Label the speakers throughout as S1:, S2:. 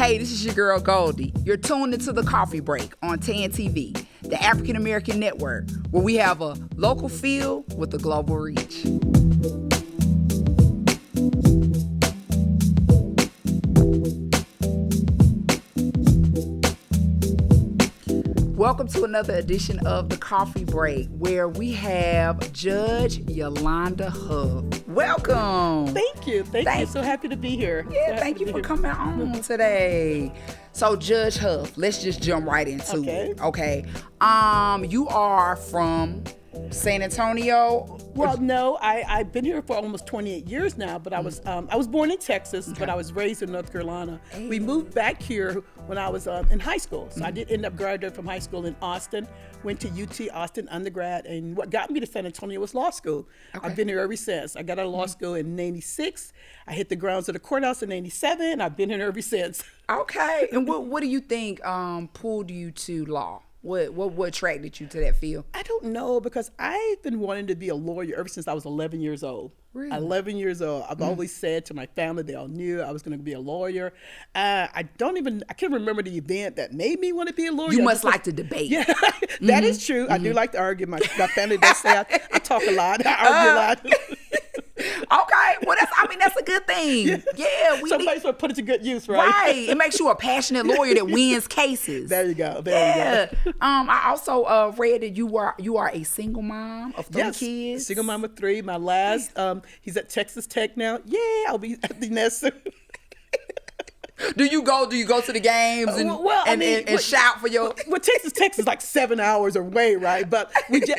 S1: Hey, this is your girl Goldie. You're tuned into The Coffee Break on TAN TV, the African American network, where we have a local feel with a global reach. Welcome to another edition of The Coffee Break, where we have Judge Yolanda Huff. Welcome.
S2: Thank you. Thank you. So happy to be here.
S1: Yeah, thank you for coming on today. So, Judge Huff, let's just jump right into it. Okay. You are from San Antonio?
S2: Well, no, I've been here for almost 28 years now, but I was born in Texas, but I was raised in North Carolina. Hey. We moved back here when I was in high school. So I did end up graduating from high school in Austin, went to UT Austin undergrad, and what got me to San Antonio was law school. Okay. I've been here ever since. I got out of law school in 96. I hit the grounds of the courthouse in 97. I've been here ever since.
S1: Okay. And what do you think pulled you to law? What attracted you to that field?
S2: I don't know, because I've been wanting to be a lawyer ever since I was 11 years old.
S1: Really?
S2: 11 years old. I've always said to my family, they all knew I was going to be a lawyer. I can't remember the event that made me want to be a lawyer.
S1: You must like to debate.
S2: Yeah, that is true. I do like to argue. My family does say I talk a lot. I argue a lot.
S1: Okay, well that's a good thing. Yeah,
S2: somebody's gonna put it to good use, right?
S1: Right. It makes you a passionate lawyer that wins cases.
S2: There you go.
S1: There you go. I also read that you are a single mom of 3 kids.
S2: Single mom of 3. My last, he's at Texas Tech now. Yeah, I'll be at the next.
S1: Do you go to the games and shout for your?
S2: Well, Texas Tech is like 7 hours away, right? But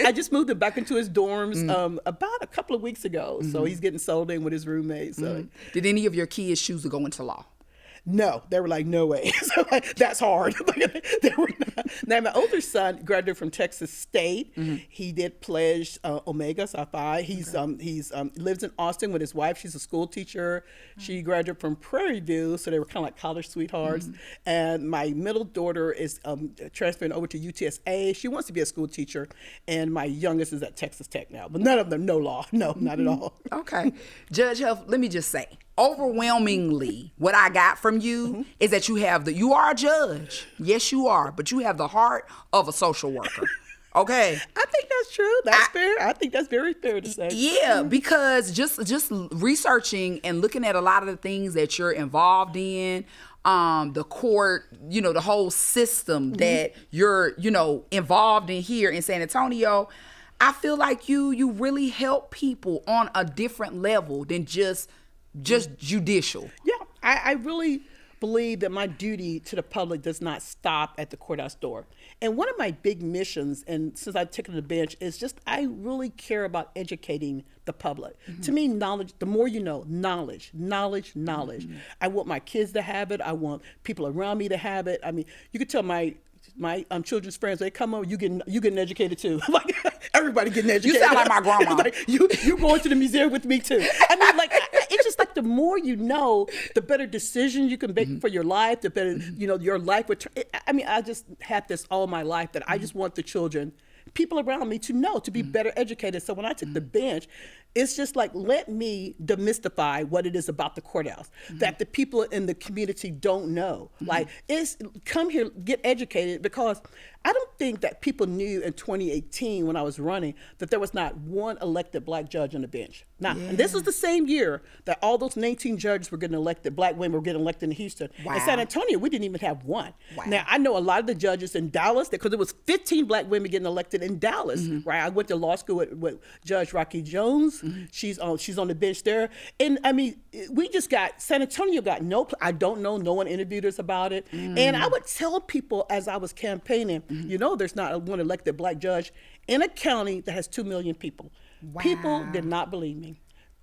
S2: I just moved him back into his dorms about a couple of weeks ago. So he's getting settled in with his roommates. So.
S1: Did any of your kids choose to go into law?
S2: No, they were like, no way. So that's hard. They were not. Now, my older son graduated from Texas State. He did pledge Omega Psi Phi. He's lives in Austin with his wife. She's a school teacher. She graduated from Prairie View, so they were kind of like college sweethearts. And my middle daughter is transferring over to UTSA. She wants to be a school teacher. And my youngest is at Texas Tech now. But none of them know law. No, not at all.
S1: Okay. Judge Huff, let me just say, overwhelmingly, what I got from you is that you are a judge. Yes, you are, but you have the heart of a social worker. Okay.
S2: I think that's true. That's fair. I think that's very fair to say.
S1: Yeah, because just researching and looking at a lot of the things that you're involved in, the court, the whole system that you're, involved in here in San Antonio, I feel like you really help people on a different level than just judicial.
S2: Yeah, I really believe that my duty to the public does not stop at the courthouse door. And one of my big missions, and since I've taken the bench, is just I really care about educating the public. To me, knowledge, the more you know, knowledge. I want my kids to have it. I want people around me to have it. I mean, you could tell my children's friends, they come over, you getting educated too. Like everybody getting educated.
S1: You sound like my grandma.
S2: Like you going to the museum with me too. I mean, like it's just like the more you know, the better decisions you can make for your life. The better your life would. I mean, I just had this all my life that I just want the children, people around me to know, to be better educated. So when I took the bench, it's just like, let me demystify what it is about the courthouse that the people in the community don't know. Like, come here, get educated, because I don't think that people knew in 2018 when I was running that there was not one elected black judge on the bench. Now, and this was the same year that all those 19 judges were getting elected, black women were getting elected in Houston. Wow. In San Antonio, we didn't even have one. Wow. Now, I know a lot of the judges in Dallas, because there was 15 black women getting elected in Dallas, right? I went to law school with Judge Rocky Jones. She's on the bench there. And I mean, we just got, San Antonio got I don't know, no one interviewed us about it. And I would tell people as I was campaigning, there's not one elected black judge in a county that has 2 million people. Wow. People did not believe me.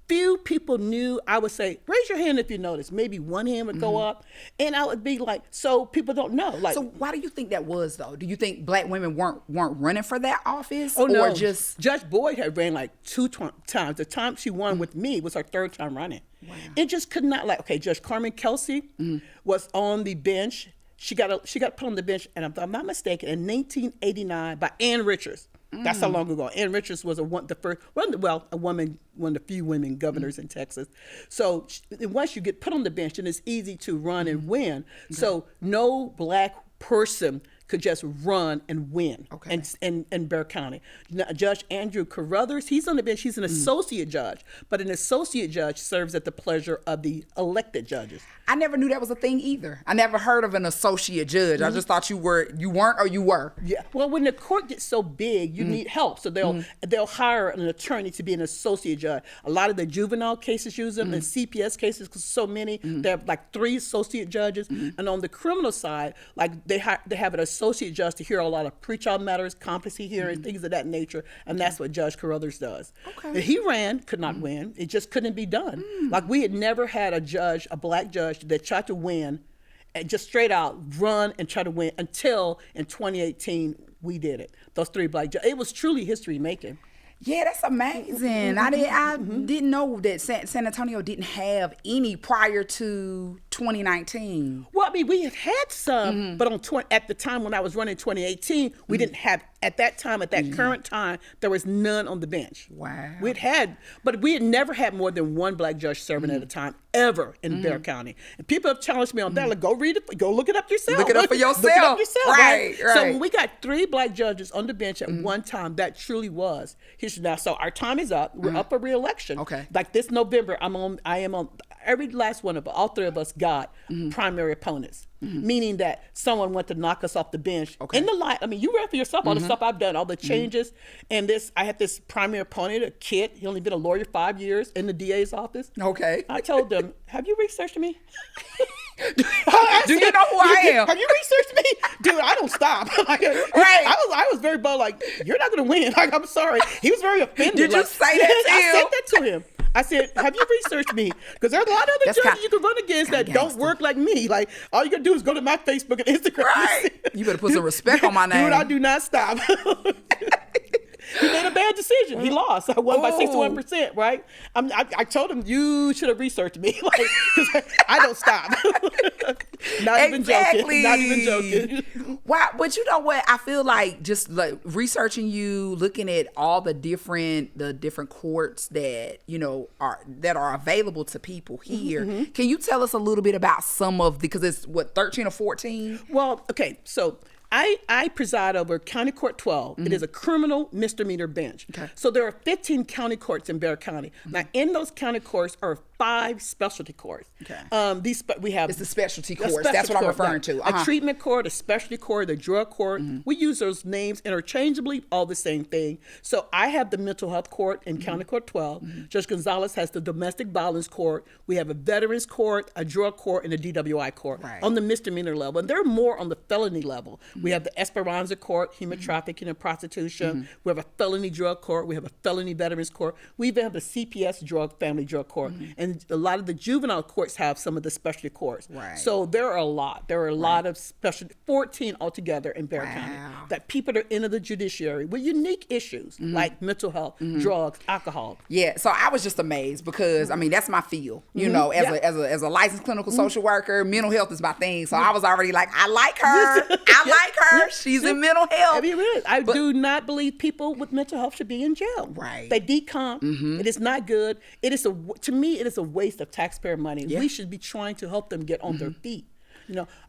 S2: Few people knew. I would say, raise your hand if you notice. Maybe one hand would go up, and I would be like, so people don't know. Like,
S1: so why do you think that was, though? Do you think black women weren't running for that office?
S2: Oh, no.
S1: Or just
S2: Judge Boyd had ran like 2 times. The time she won with me was her 3rd time running. Wow. It just could not, like, okay, Judge Carmen Kelsey was on the bench. She got put on the bench, and if I'm not mistaken, in 1989 by Ann Richards. That's how long ago. Ann Richards was one of the few women governors in Texas. So once you get put on the bench, then it's easy to run and win. Okay. So no black person could just run and win in Bexar County. Now, Judge Andrew Carruthers, he's on the bench. He's an associate judge, but an associate judge serves at the pleasure of the elected judges.
S1: I never knew that was a thing either. I never heard of an associate judge. I just thought you weren't or you were.
S2: Yeah. Well, when the court gets so big, you need help. So they'll hire an attorney to be an associate judge. A lot of the juvenile cases use them, and CPS cases, because so many, they have like 3 associate judges. And on the criminal side, like they have an associate judge to hear a lot of pretrial matters, competency hearings, things of that nature. And that's what Judge Carruthers does. Okay. And he could not win. It just couldn't be done. Like we had never had a black judge that tried to win and just straight out run and try to win until in 2018 we did it. Those 3 black judges. It was truly history making.
S1: Yeah, that's amazing. I didn't know that San Antonio didn't have any prior to 2019.
S2: Well, I mean, we had some, but at the time when I was running 2018, we didn't have, at that current time, there was none on the bench.
S1: Wow.
S2: But we had never had more than 1 black judge serving at a time, ever in Bexar County. And people have challenged me on that, like, go read it, go look it up yourself.
S1: Look it up for yourself.
S2: Look it up yourself,
S1: right?
S2: So when we got 3 black judges on the bench at one time, that truly was history. Now, so our time is up. We're up for re-election.
S1: Okay.
S2: Like this November, I am on, every last one of us, all 3 of us got primary opponents. Meaning that someone went to knock us off the bench. Okay. In the line, I mean, you read for yourself all the stuff I've done, all the changes. And I had this primary opponent, a kid. He only been a lawyer 5 years in the DA's office.
S1: Okay.
S2: I told them, have you researched me?
S1: Do you know who I am?
S2: Have you researched me? Dude, I don't stop.
S1: Right.
S2: I was very bold, like, you're not going to win. Like, I'm sorry. He was very offended.
S1: Did you say that to him?
S2: I said that to him. I said, have you researched me? Because there's a lot of other judges you can run against that don't work like me. Like, all you got to do is go to my Facebook and Instagram.
S1: Right. You better put some respect on my name.
S2: Dude, I do not stop. He made a bad decision. He lost. I won by 61%, right? I told him, you should have researched me. Like, 'cause I don't stop. Not even joking.
S1: Wow. But you know what? I feel like just like researching you, looking at all the different courts that, are available to people here. Can you tell us a little bit about some of because it's 13 or 14?
S2: Well, okay. So I preside over County Court 12. It is a criminal misdemeanor bench. Okay. So there are 15 county courts in Bexar County. Now, in those county courts are 5 specialty courts. Okay. We have
S1: it's the specialty courts. That's what I'm referring to.
S2: A treatment court, a specialty court, a drug court. We use those names interchangeably, all the same thing. So I have the mental health court in County Court 12. Judge Gonzalez has the domestic violence court. We have a veterans court, a drug court, and a DWI court on the misdemeanor level. And there are more on the felony level. We have the Esperanza Court, human trafficking and prostitution. We have a felony drug court. We have a felony veterans court. We even have the CPS family drug court. And a lot of the juvenile courts have some of the specialty courts. Right. So there are a lot. There are a lot of 14 altogether in Bexar County that people are into the judiciary with unique issues like mental health, drugs, alcohol.
S1: Yeah. So I was just amazed because I mean that's my field. You know, as a licensed clinical social worker, mental health is my thing. So I was already like, I like her. I like her. She's in mental health.
S2: I do not believe people with mental health should be in jail. Right. They decomp. It is not good. To me, it is a waste of taxpayer money. We should be trying to help them get on their feet.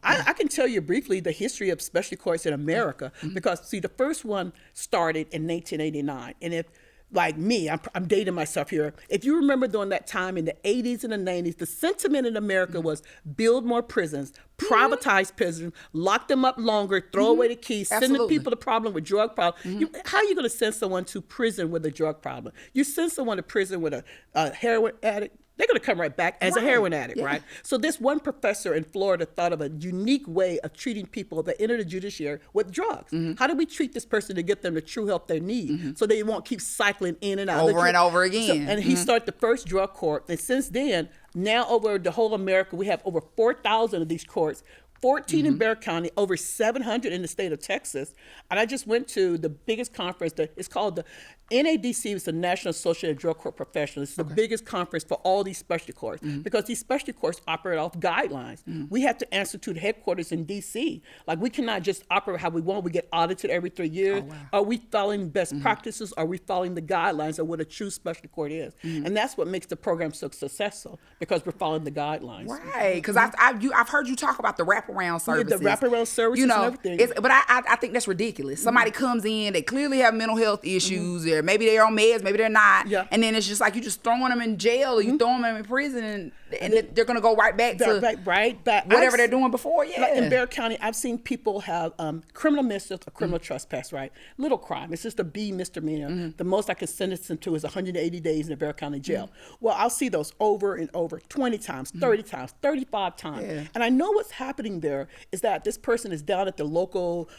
S2: I can tell you briefly the history of specialty courts in America because, see, the first one started in 1989. And if, like me, I'm dating myself here. If you remember during that time in the 80s and the 90s, the sentiment in America was build more prisons, privatize prisons, lock them up longer, throw away the keys, send the people the problem with drug problem. How are you going to send someone to prison with a drug problem? You send someone to prison with a heroin addict, they're going to come right back as a heroin addict, right? So this one professor in Florida thought of a unique way of treating people that enter the judiciary with drugs. How do we treat this person to get them the true help they need so they won't keep cycling in and out?
S1: Over and over again.
S2: And he started the first drug court. And since then, now over the whole America, we have over 4,000 of these courts. 14 in Bexar County, over 700 in the state of Texas. And I just went to the biggest conference. It's called the NADC is the National Association of Drug Court Professionals. It's the biggest conference for all these specialty courts because these specialty courts operate off guidelines. We have to answer to the headquarters in DC. Like, we cannot just operate how we want. We get audited every 3 years.
S1: Oh, wow.
S2: Are we following best practices? Are we following the guidelines of what a true specialty court is? And that's what makes the program so successful, because we're following the guidelines.
S1: Right, because I've heard you talk about the wraparound services.
S2: The wraparound services and everything.
S1: But I think that's ridiculous. Somebody comes in, they clearly have mental health issues, or maybe they're on meds, maybe they're not, and then it's just like you just throwing them in jail, or you throwing them in prison, and they're going to go right back to whatever they're doing before.
S2: Like in Bexar County, I've seen people have criminal mischief or criminal trespass, right? Little crime. It's just a B misdemeanor. The most I could sentence them to is 180 days in the Bexar County jail. Well, I'll see those over and over 20 times, 30 times, 35 times.
S1: Yeah.
S2: And I know what's happening there is that this person is down at the local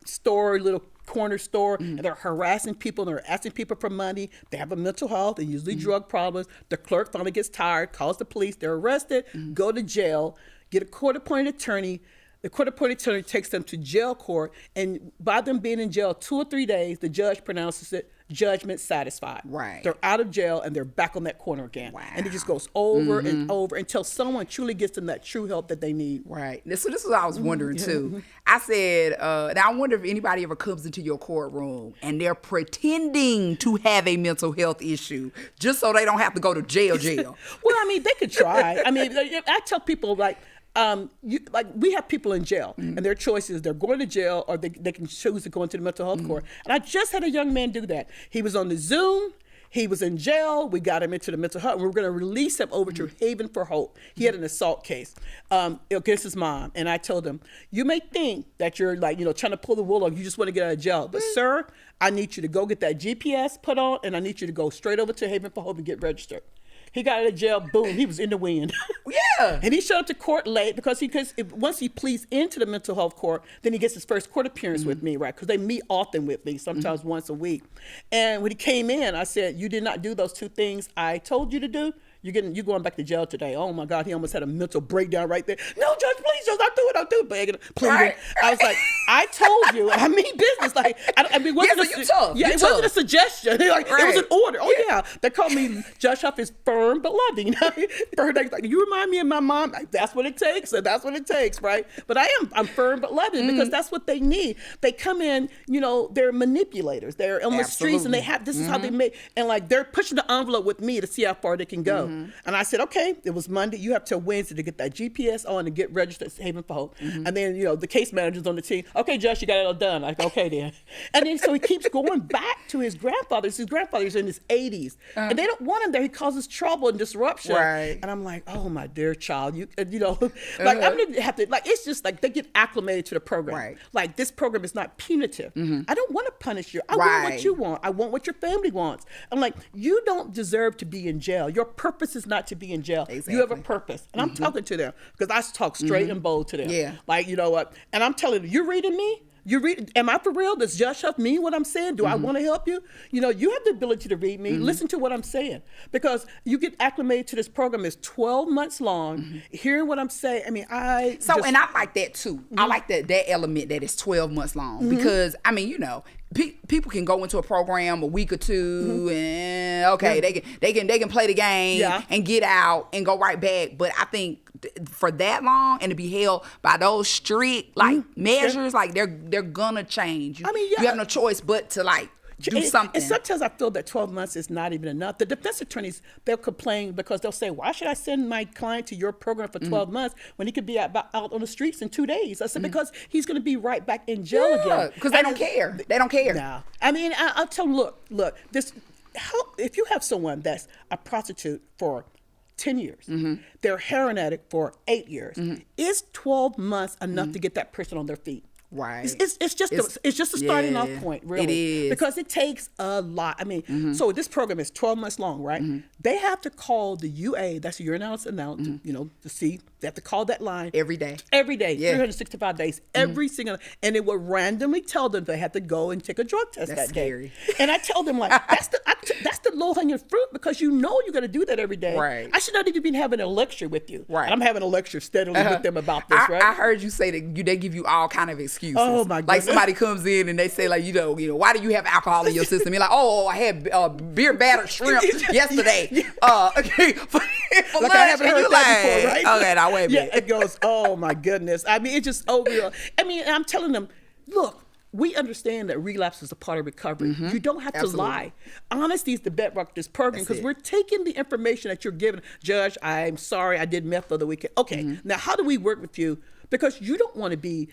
S2: store, little corner store, and they're harassing people, and they're asking people for money. They have a mental health and usually drug problems. The clerk finally gets tired, calls the police, they're arrested, go to jail, get a court-appointed attorney. The court-appointed attorney takes them to jail court, and by them being in jail 2 or 3 days, the judge pronounces it judgment satisfied.
S1: Right.
S2: They're out of jail, and they're back on that corner again.
S1: Wow.
S2: And it just goes over and over until someone truly gets them that true help that they need.
S1: Right. So this is what I was wondering too. I said, now I wonder if anybody ever comes into your courtroom and they're pretending to have a mental health issue just so they don't have to go to jail.
S2: Well, I mean, they could try. I mean, I tell people, like, we have people in jail, and their choice is they're going to jail, or they can choose to go into the mental health court. And I just had a young man do that. He was on the Zoom. He was in jail. We got him into the mental health, and we were going to release him over to Haven for Hope. He had an assault case against his mom. And I told him, you may think that you're trying to pull the wool, or you just want to get out of jail. But sir, I need you to go get that GPS put on, and I need you to go straight over to Haven for Hope and get registered. He got out of jail, boom, he was in the wind.
S1: Yeah.
S2: And he showed up to court late because once he pleads into the mental health court, then he gets his first court appearance with me, right? Because they meet often with me, sometimes once a week. And when he came in, I said, you did not do those 2 things I told you to do. You're going back to jail today. Oh my God, he almost had a mental breakdown right there. No, Judge, please, Judge, I'll do it, begging, pleading. Right. I was like, I told you, I mean business. Like, I mean, it wasn't a suggestion. Like, it was an order. Oh yeah, they called me Judge Huff is firm but loving. Like, you remind me of my mom. Like, that's what it takes, and that's what it takes, right? But I'm firm but loving because that's what they need. They come in, they're manipulators. They're on the streets, and this is how they make, and like they're pushing the envelope with me to see how far they can go. And I said, okay, it was Monday. You have till Wednesday to get that GPS on and get registered at Haven for Hope. And then, the case manager's on the team. Okay, Judge, you got it all done. Like, okay, then. And then so he keeps going back to his grandfather's. His grandfather's in his 80s. And they don't want him there. He causes trouble and disruption.
S1: Right.
S2: And I'm like, oh, my dear child, I'm going to have to, like, it's just like they get acclimated to the program.
S1: Right.
S2: Like, this program is not punitive. I don't want to punish you. I want what you want. I want what your family wants. I'm like, you don't deserve to be in jail. Your purpose is not to be in jail.
S1: Exactly.
S2: You have a purpose. And I'm talking to them because I talk straight and bold to them.
S1: Yeah.
S2: Like, you know what? And I'm telling them, you reading me? Am I for real? Does Judge Huff mean what I'm saying? Do I want to help you? You have the ability to read me. Listen to what I'm saying. Because you get acclimated to this program. It's 12 months long. Hearing what I'm saying, I mean, and
S1: I like that too. I like that element that it's 12 months long because, I mean, people can go into a program a week or two and they can play the game and get out and go right back. But I think for that long and to be held by those strict measures, like they're gonna change. You have no choice but to do something.
S2: And sometimes I feel that 12 months is not even enough. The defense attorneys, they'll complain because they'll say, why should I send my client to your program for 12 months when he could be out on the streets in 2 days? I said, because he's going to be right back in jail again.
S1: Because they don't care. They don't care.
S2: No. I mean, I'll tell them, look, if you have someone that's a prostitute for 10 years, they're a heroin addict for 8 years, is 12 months enough to get that person on their feet?
S1: Right.
S2: It's just a starting off point, really.
S1: It is.
S2: Because it takes a lot. I mean, so this program is 12 months long, right? They have to call the UA, that's the urinalysis analysis, to see They have to call that line
S1: every day.
S2: Every day,
S1: Yeah.
S2: 365 days, every single, and it would randomly tell them they had to go and take a drug test
S1: That's
S2: that day.
S1: scary.
S2: And I tell them, like, that's the low-hanging fruit, because you know you're going to do that every day.
S1: Right.
S2: I should not even be having a lecture with you.
S1: Right.
S2: And I'm having a lecture steadily with them about this, right?
S1: I heard you say that they give you all kind of excuses.
S2: Oh, my
S1: Like
S2: goodness.
S1: somebody comes in and they say, like, why do you have alcohol in your system? You're like, oh, I had beer battered shrimp yesterday. Okay, for
S2: Like,
S1: lunch.
S2: I haven't
S1: And
S2: heard
S1: you
S2: that before, right?
S1: Okay, now wait a minute.
S2: Yeah, it goes, oh my goodness. I mean, it's just overall. I mean, and I'm telling them, look, we understand that relapse is a part of recovery. You don't have
S1: Absolutely.
S2: to lie. Honesty is the bedrock of this program,
S1: That's
S2: because
S1: it.
S2: we're taking the information that you're giving. Judge, I'm sorry, I did meth for the weekend. Okay, now how do we work with you? Because you don't want to be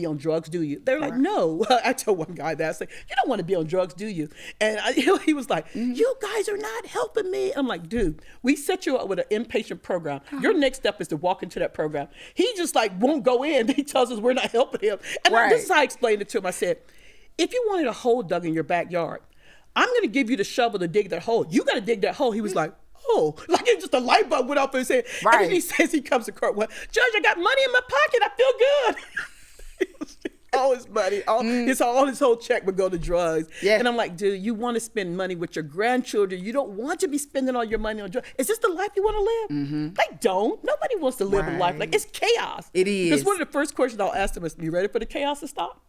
S2: on drugs, do you? They're like, no. I told one guy that, I said, you don't want to be on drugs, do you? And he was like, you guys are not helping me. I'm like, dude, we set you up with an inpatient program. Your next step is to walk into that program. He just like won't go in. He tells us we're not helping him. And this is how I explained it to him. I said, if you wanted a hole dug in your backyard, I'm going to give you the shovel to dig that hole. You got to dig that hole. He was like, oh, like it just a light bulb went off in his head.
S1: Right.
S2: And then he says, he comes to court, well, Judge, I got money in my pocket. I feel good. All his money, all his whole check would go to drugs.
S1: Yeah.
S2: And I'm like, dude, you want to spend money with your grandchildren. You don't want to be spending all your money on drugs. Is this the life you want to live? They don't. Nobody wants to live a life like, it's chaos.
S1: It is.
S2: Because one of the first questions I'll ask them is, you ready for the chaos to stop?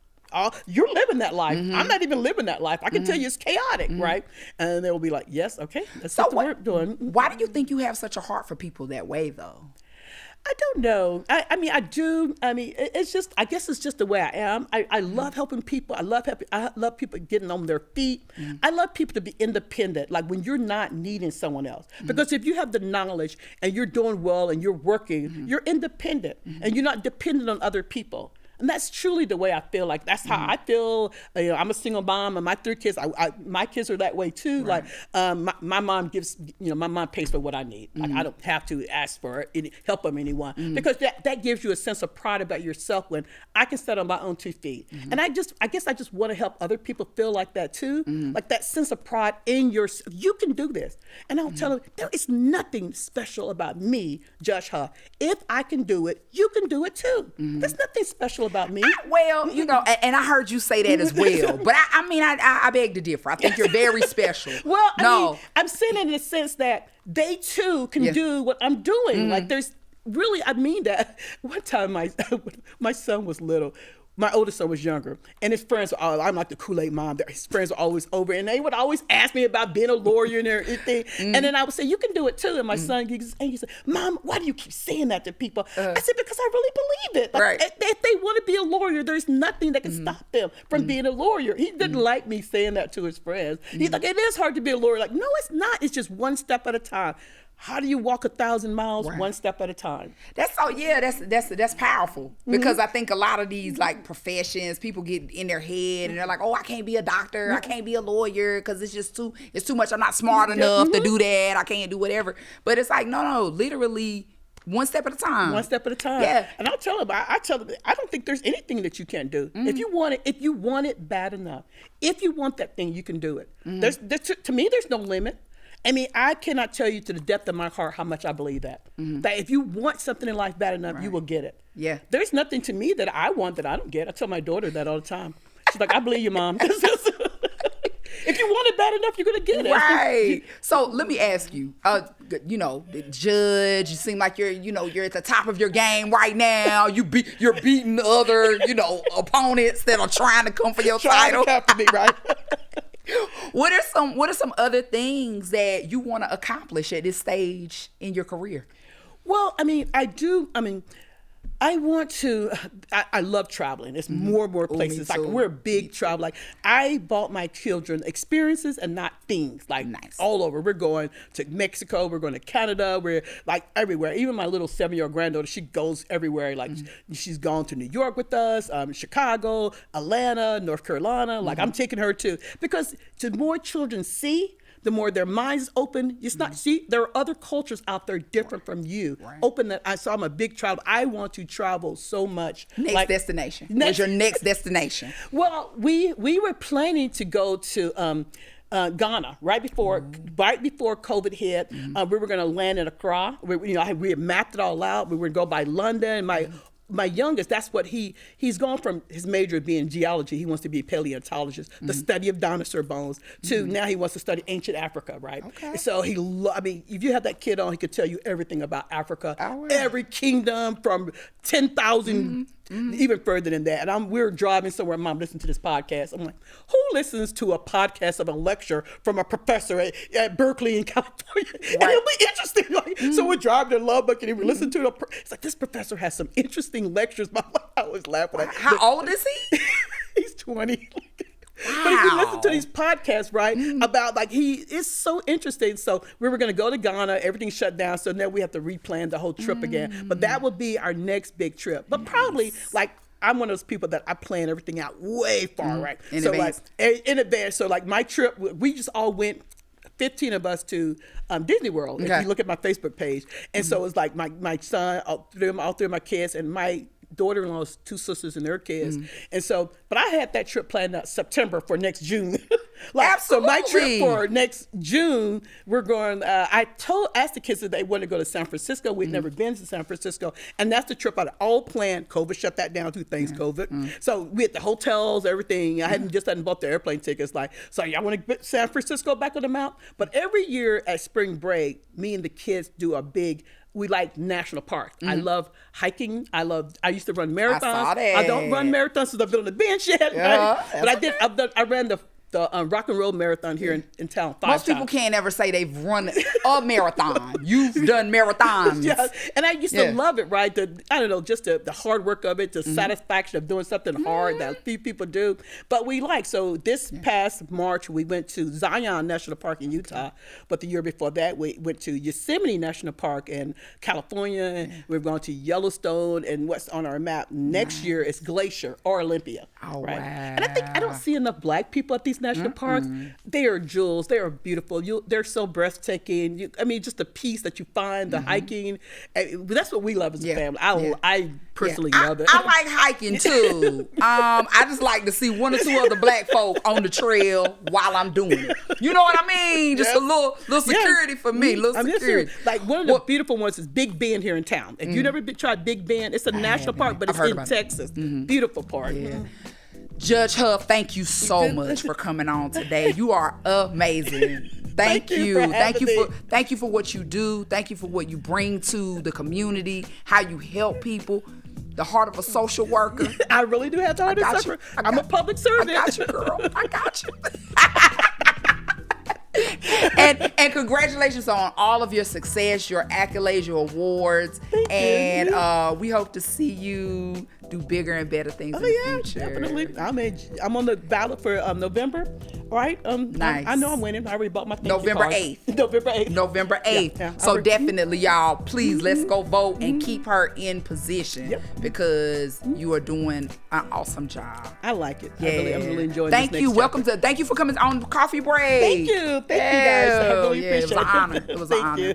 S2: You're living that life. I'm not even living that life. I can tell you it's chaotic, right? And they will be like, yes, okay, let's get to work doing.
S1: Why do you think you have such a heart for people that way, though?
S2: I don't know. I mean, I do. I mean, it's just, I guess it's just the way I am. I love helping people. I love people getting on their feet. I love people to be independent, like when you're not needing someone else. Because if you have the knowledge and you're doing well and you're working, you're independent and you're not dependent on other people. And that's truly the way I feel. Like that's how I feel. I'm a single mom, and my 3 kids. My kids are that way too.
S1: Right.
S2: Like my mom gives. My mom pays for what I need. Like I don't have to ask for any help from anyone, because that gives you a sense of pride about yourself when I can stand on my own 2 feet. And I guess I just want to help other people feel like that too. Like that sense of pride in yourself. You can do this. And I'll tell them there is nothing special about me, Judge Huff. If I can do it, you can do it too. There's nothing special about me.
S1: Well, and I heard you say that as well. But I beg to differ. I think you're very special.
S2: Well, I mean, I'm saying it in the sense that they too can do what I'm doing. Like there's really, I mean that. One time my son was little. My oldest son was younger, and his friends were all, I'm like the Kool-Aid mom. His friends were always over, and they would always ask me about being a lawyer and everything. And then I would say, you can do it too. And my son, he said, Mom, why do you keep saying that to people? I said, because I really believe it. Like,
S1: Right.
S2: if they want to be a lawyer, there's nothing that can stop them from being a lawyer. He didn't like me saying that to his friends. He's like, it is hard to be a lawyer. Like, no, it's not. It's just one step at a time. How do you walk 1,000 miles one step at a time?
S1: That's powerful, because I think a lot of these like professions, people get in their head and they're like, oh, I can't be a doctor, I can't be a lawyer because it's too much. I'm not smart enough to do that. I can't do whatever. But it's like, no, literally one step at a time.
S2: One step at a time.
S1: Yeah.
S2: And I'll tell them, I don't think there's anything that you can't do. If you want it bad enough, if you want that thing, you can do it. To me, there's no limit. I mean, I cannot tell you to the depth of my heart how much I believe that. That if you want something in life bad enough, you will get it.
S1: Yeah.
S2: There's nothing to me that I want that I don't get. I tell my daughter that all the time. She's like, I believe you, Mom. If you want it bad enough, you're going to get it.
S1: Right. So let me ask you, the judge, you seem like you're at the top of your game right now. You're beating other, opponents that are trying to come for your title.
S2: Trying to come for me, right?
S1: What are some other things that you want to accomplish at this stage in your career?
S2: Well, I mean, I want to, I love traveling. It's more and more places. Like we're a big travel. Like I bought my children experiences and not things. Like all over. We're going to Mexico. We're going to Canada. We're like everywhere. Even my little 7-year-old granddaughter, she goes everywhere. Like she's gone to New York with us, Chicago, Atlanta, North Carolina. Like I'm taking her to, because the more children see, the more their minds open. It's not, see, there are other cultures out there different from you. Right. Open that. So I'm a big traveler. I want to travel so much.
S1: Next destination. What's your next destination?
S2: Well, we were planning to go to Ghana, right before COVID hit. We were going to land in Accra. We had mapped it all out. We were going to go by London. My youngest, that's what he's gone from his major being geology. He wants to be a paleontologist, the study of dinosaur bones, to now he wants to study ancient Africa, right?
S1: Okay.
S2: So if you have that kid on, he could tell you everything about Africa, every kingdom from 10,000 even further than that. And we're driving somewhere, Mom, listen to this podcast. I'm like, who listens to a podcast of a lecture from a professor at Berkeley in California? And it'll be interesting. Like, so we're driving to Lubbock and we listen to it's like, this professor has some interesting lectures. Mom, I always laugh at that.
S1: How old is he?
S2: He's 20.
S1: Wow.
S2: But if you listen to these podcasts, right, about it's so interesting. So we were going to go to Ghana, everything shut down. So now we have to replan the whole trip again. But that would be our next big trip. But probably I'm one of those people that I plan everything out way far, right?
S1: In advance.
S2: In advance. So my trip, we just all went 15 of us to Disney World.
S1: Okay.
S2: If you look at my Facebook page. And so it's like my son, all three of my kids, and my daughter-in-law's 2 sisters and their kids. And so, but I had that trip planned out September for next June. So my trip for next June, we're going, I asked the kids if they wanted to go to San Francisco. We'd never been to San Francisco. And that's the trip I had all planned. COVID shut that down, 2 things, COVID. So we had the hotels, everything. I hadn't bought the airplane tickets. So y'all want to get San Francisco back on the mount? But every year at spring break, me and the kids do we like national parks. I love hiking. I used to run marathons.
S1: I saw that.
S2: I don't run marathons since I've been on the bench yet. Right? But I ran the rock and roll marathon here in town 5 times.
S1: Most people can't ever say they've run a marathon. You've done marathons.
S2: Yeah, and I used to love it, right? Just the hard work of it, the satisfaction of doing something hard that few people do. But so this past March, we went to Zion National Park in Utah. But the year before that, we went to Yosemite National Park in California. We're going to Yellowstone, and what's on our map next year is Glacier or Olympia.
S1: Oh,
S2: right?
S1: wow.
S2: And I don't see enough Black people at these national parks. They are jewels. They are beautiful. They're so breathtaking. Just the peace that you find, the hiking. That's what we love as a family. I personally love it.
S1: I like hiking too. I just like to see 1 or 2 other Black folk on the trail while I'm doing it. You know what I mean? Just a little security for me. Little security.
S2: One of the beautiful ones is Big Bend here in town. If you never tried Big Bend, it's a national park, but it's in Texas. Beautiful park.
S1: Yeah. Judge Huff, thank you so much for coming on today. You are amazing. Thank you. Thank you for what you do. Thank you for what you bring to the community, how you help people. The heart of a social worker.
S2: I really do have the heart of a social worker. I'm a public servant.
S1: I got you, girl. I got you. and congratulations on all of your success, your accolades, your awards.
S2: Thank you.
S1: We hope to see you do bigger and better things in the future.
S2: Definitely. I'm on the ballot for November, right?
S1: Nice.
S2: I know I'm winning. I already bought my
S1: November 8th.
S2: November 8th.
S1: Yeah. So definitely, y'all, please let's go vote and keep her in position because you are doing an awesome job.
S2: I like it.
S1: Yeah.
S2: I'm really enjoying
S1: Thank
S2: this
S1: you.
S2: next chapter.
S1: Thank you for coming on Coffee Break.
S2: Thank you. Thank you guys. I really appreciate it.
S1: It was an honor. It was an honor.
S2: You.